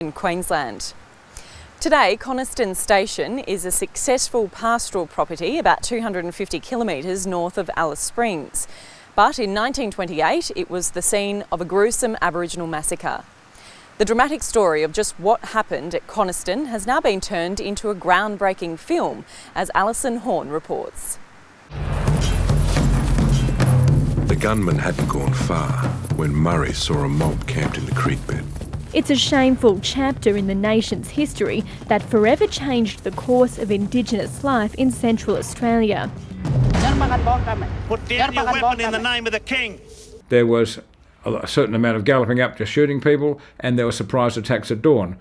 in Queensland. Today, Coniston Station is a successful pastoral property about 250 kilometres north of Alice Springs. But in 1928, it was the scene of a gruesome Aboriginal massacre. The dramatic story of just what happened at Coniston has now been turned into a groundbreaking film, as Alison Horn reports. The gunman hadn't gone far when Murray saw a mob camped in the creek bed. It's a shameful chapter in the nation's history that forever changed the course of Indigenous life in Central Australia. Put down your weapon in the name of the King. There was a certain amount of galloping up to shooting people, and there were surprise attacks at dawn.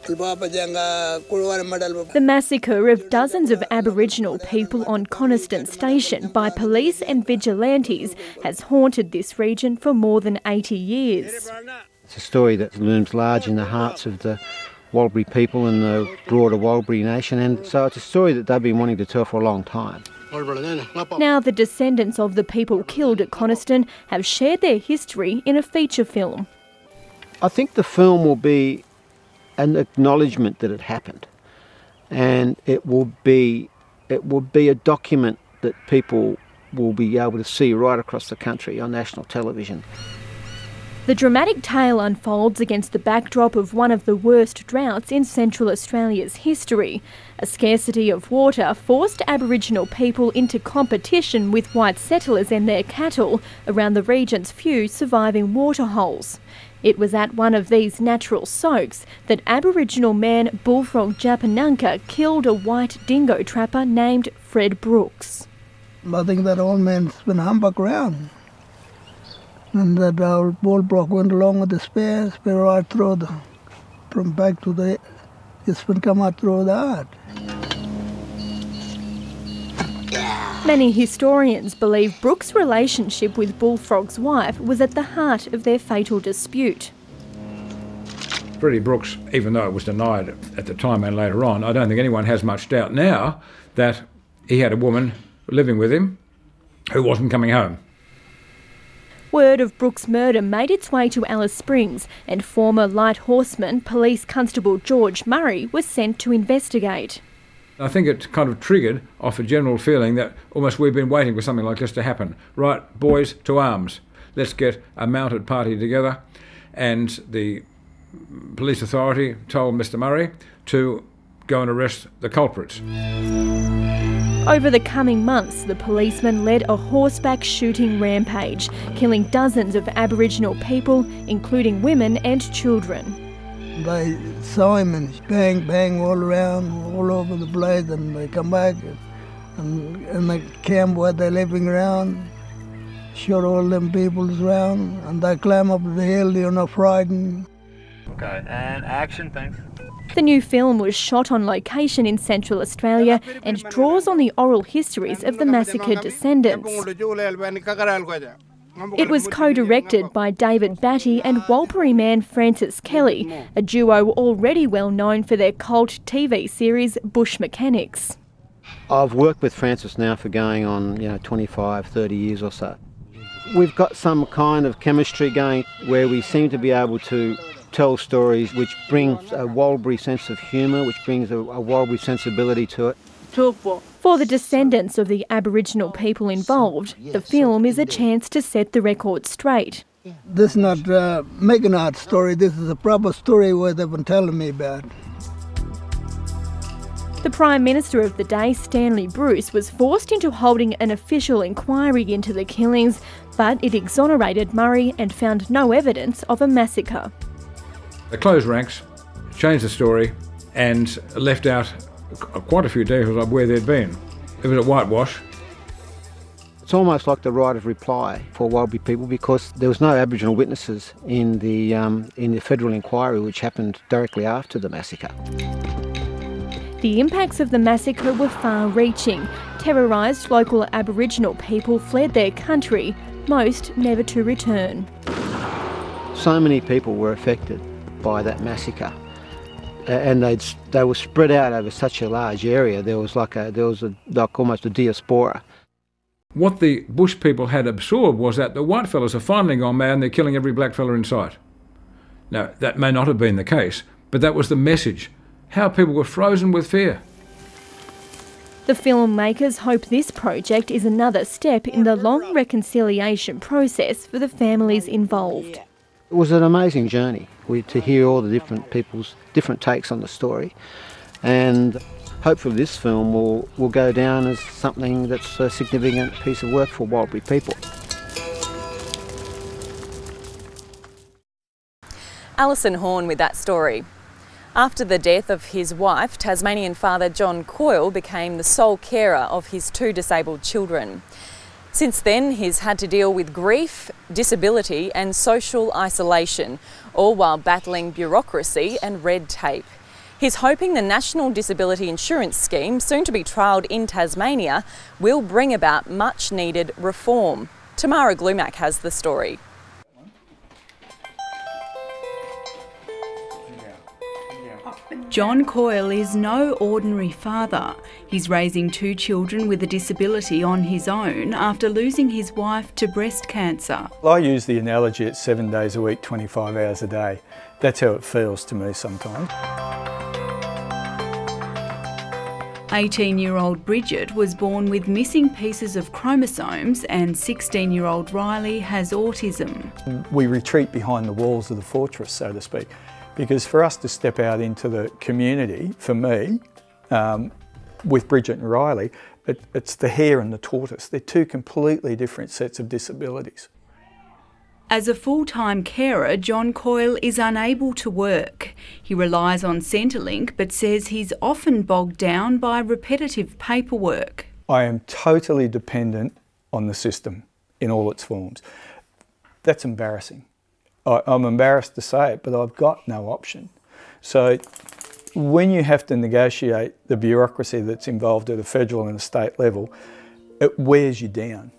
The massacre of dozens of Aboriginal people on Coniston Station by police and vigilantes has haunted this region for more than 80 years. It's a story that looms large in the hearts of the Warlpiri people and the broader Warlpiri nation, and so it's a story that they've been wanting to tell for a long time. Now the descendants of the people killed at Coniston have shared their history in a feature film. I think the film will be an acknowledgement that it happened, and it will be a document that people will be able to see right across the country on national television. The dramatic tale unfolds against the backdrop of one of the worst droughts in Central Australia's history. A scarcity of water forced Aboriginal people into competition with white settlers and their cattle around the region's few surviving waterholes. It was at one of these natural soaks that Aboriginal man Bullfrog Japananka killed a white dingo trapper named Fred Brooks. I think that old man's been humpback around. And that old Bullfrog went along with the spear right through from back to the, it's been come out through the heart. Many historians believe Brooks' relationship with Bullfrog's wife was at the heart of their fatal dispute. Freddie Brooks, even though it was denied at the time and later on, I don't think anyone has much doubt now that he had a woman living with him who wasn't coming home. Word of Brooks' murder made its way to Alice Springs, and former light horseman Police Constable George Murray was sent to investigate. I think it kind of triggered off a general feeling that almost we've been waiting for something like this to happen. Right, boys, to arms. Let's get a mounted party together. And the police authority told Mr. Murray to go and arrest the culprits. Over the coming months, the policeman led a horseback shooting rampage, killing dozens of Aboriginal people, including women and children. They saw him and bang, bang all around, all over the place, and they come back and they camp where they're living around, shot all them people around, and they climb up the hill, you're not frightened. Okay, and action, thanks. The new film was shot on location in Central Australia and draws on the oral histories of the massacred descendants. It was co-directed by David Batty and Warlpiri man Francis Kelly, a duo already well known for their cult TV series Bush Mechanics. I've worked with Francis now for going on 25, 30 years or so. We've got some kind of chemistry going where we seem to be able to tell stories which brings a Warlpiri sense of humour, which brings a Warlpiri sensibility to it. For the descendants of the Aboriginal people involved, the film is a chance to set the record straight. This is not making art story, this is a proper story where they've been telling me about. The Prime Minister of the day, Stanley Bruce, was forced into holding an official inquiry into the killings, but it exonerated Murray and found no evidence of a massacre. They closed ranks, changed the story, and left out quite a few details of where they'd been. It was a whitewash. It's almost like the right of reply for Warlpiri people because there was no Aboriginal witnesses in the federal inquiry which happened directly after the massacre. The impacts of the massacre were far-reaching. Terrorised local Aboriginal people fled their country, most never to return. So many people were affected by that massacre, and they were spread out over such a large area. There was almost a diaspora. What the bush people had absorbed was that the whitefellas have finally gone mad and they're killing every blackfella in sight. Now, that may not have been the case, But that was the message. How people were frozen with fear. The filmmakers hope this project is another step in the long reconciliation process for the families involved. It was an amazing journey to hear all the different people's different takes on the story, and hopefully this film will go down as something that's a significant piece of work for Warlpiri people. Alison Horn with that story. After the death of his wife, Tasmanian father John Coyle became the sole carer of his 2 disabled children. Since then, he's had to deal with grief, disability and social isolation, all while battling bureaucracy and red tape. He's hoping the National Disability Insurance Scheme, soon to be trialled in Tasmania, will bring about much needed reform. Tamara Glumac has the story. John Coyle is no ordinary father. He's raising 2 children with a disability on his own after losing his wife to breast cancer. I use the analogy it's 7 days a week, 25 hours a day. That's how it feels to me sometimes. 18-year-old Bridget was born with missing pieces of chromosomes and 16-year-old Riley has autism. We retreat behind the walls of the fortress, so to speak, because for us to step out into the community, for me, with Bridget and Riley, it's the hare and the tortoise. They're 2 completely different sets of disabilities. As a full-time carer, John Coyle is unable to work. He relies on Centrelink but says he's often bogged down by repetitive paperwork. I am totally dependent on the system in all its forms. That's embarrassing. I'm embarrassed to say it, but I've got no option. So when you have to negotiate the bureaucracy that's involved at a federal and a state level, it wears you down.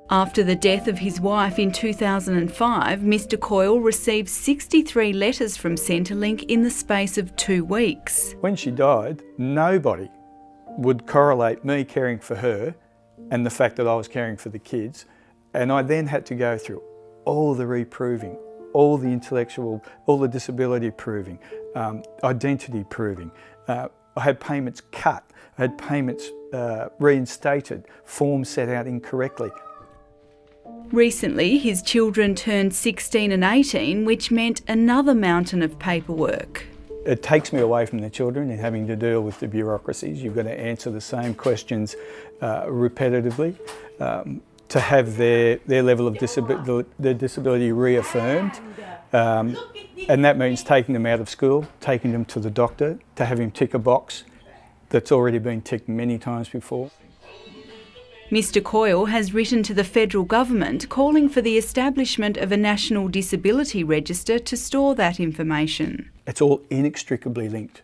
After the death of his wife in 2005, Mr Coyle received 63 letters from Centrelink in the space of 2 weeks. When she died, nobody would correlate me caring for her and the fact that I was caring for the kids, and I then had to go through all the reproving, all the intellectual, all the disability proving, identity proving. I had payments cut, I had payments reinstated, forms set out incorrectly. Recently, his children turned 16 and 18, which meant another mountain of paperwork. It takes me away from the children and having to deal with the bureaucracies. You've got to answer the same questions repetitively to have their level of disability reaffirmed. And that means taking them out of school, taking them to the doctor, to have him tick a box that's already been ticked many times before. Mr Coyle has written to the federal government calling for the establishment of a national disability register to store that information. It's all inextricably linked.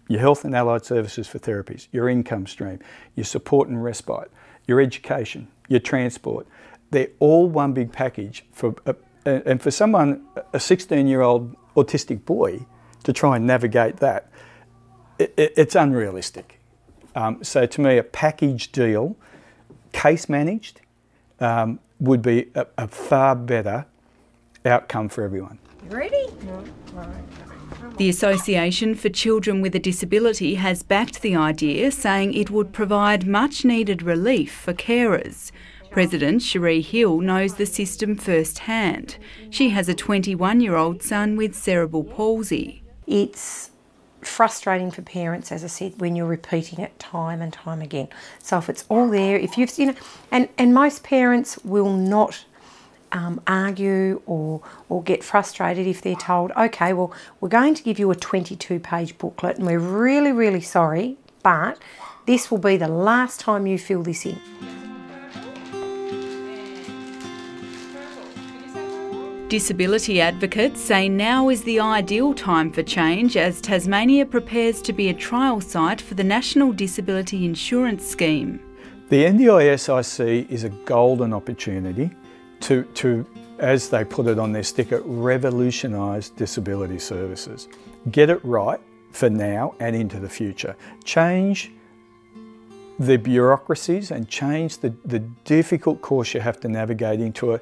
Your health and allied services for therapies, your income stream, your support and respite, your education, your transport. They're all one big package and for someone, a 16-year-old autistic boy, to try and navigate that, it's unrealistic. So to me, a package deal, case managed, would be a far better outcome for everyone. Ready? The Association for Children with a Disability has backed the idea, saying it would provide much needed relief for carers. President Cherie Hill knows the system firsthand. She has a 21-year-old son with cerebral palsy. It's frustrating for parents, as I said, when you're repeating it time and time again. So if it's all there, if you've seen it, and most parents will not argue or get frustrated if they're told, okay, well, we're going to give you a 22-page booklet and we're really, really sorry, but this will be the last time you fill this in. Disability advocates say now is the ideal time for change as Tasmania prepares to be a trial site for the National Disability Insurance Scheme. The NDIS I see is a golden opportunity to, as they put it on their sticker, revolutionise disability services. Get it right for now and into the future. Change the bureaucracies and change the difficult course you have to navigate into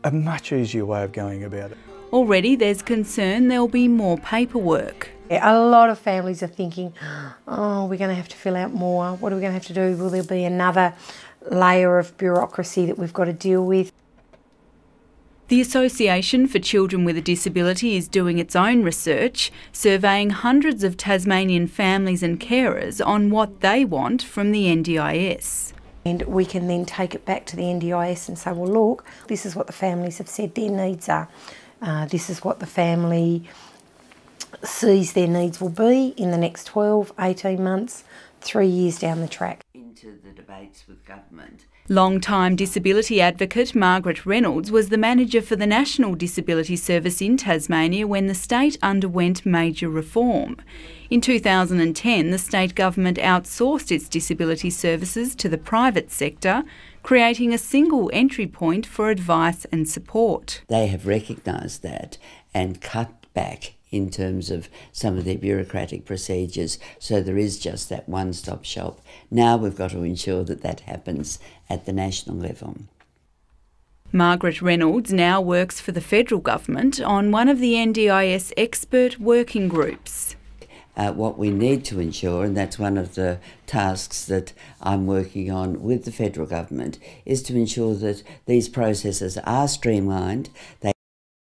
a much easier way of going about it. Already there's concern there'll be more paperwork. A lot of families are thinking, oh, we're going to have to fill out more. What are we going to have to do? Will there be another layer of bureaucracy that we've got to deal with? The Association for Children with a Disability is doing its own research, surveying hundreds of Tasmanian families and carers on what they want from the NDIS. And we can then take it back to the NDIS and say, well, look, this is what the families have said their needs are. This is what the family sees their needs will be in the next 12, 18 months, 3 years down the track. Into the debates with government. Long-time disability advocate Margaret Reynolds was the manager for the National Disability Service in Tasmania when the state underwent major reform. In 2010, the state government outsourced its disability services to the private sector, creating a single entry point for advice and support. They have recognised that and cut back in terms of some of their bureaucratic procedures, so there is just that one-stop shop. Now we've got to ensure that that happens at the national level. Margaret Reynolds now works for the federal government on one of the NDIS expert working groups. What we need to ensure, and that's one of the tasks that I'm working on with the federal government, is to ensure that these processes are streamlined, they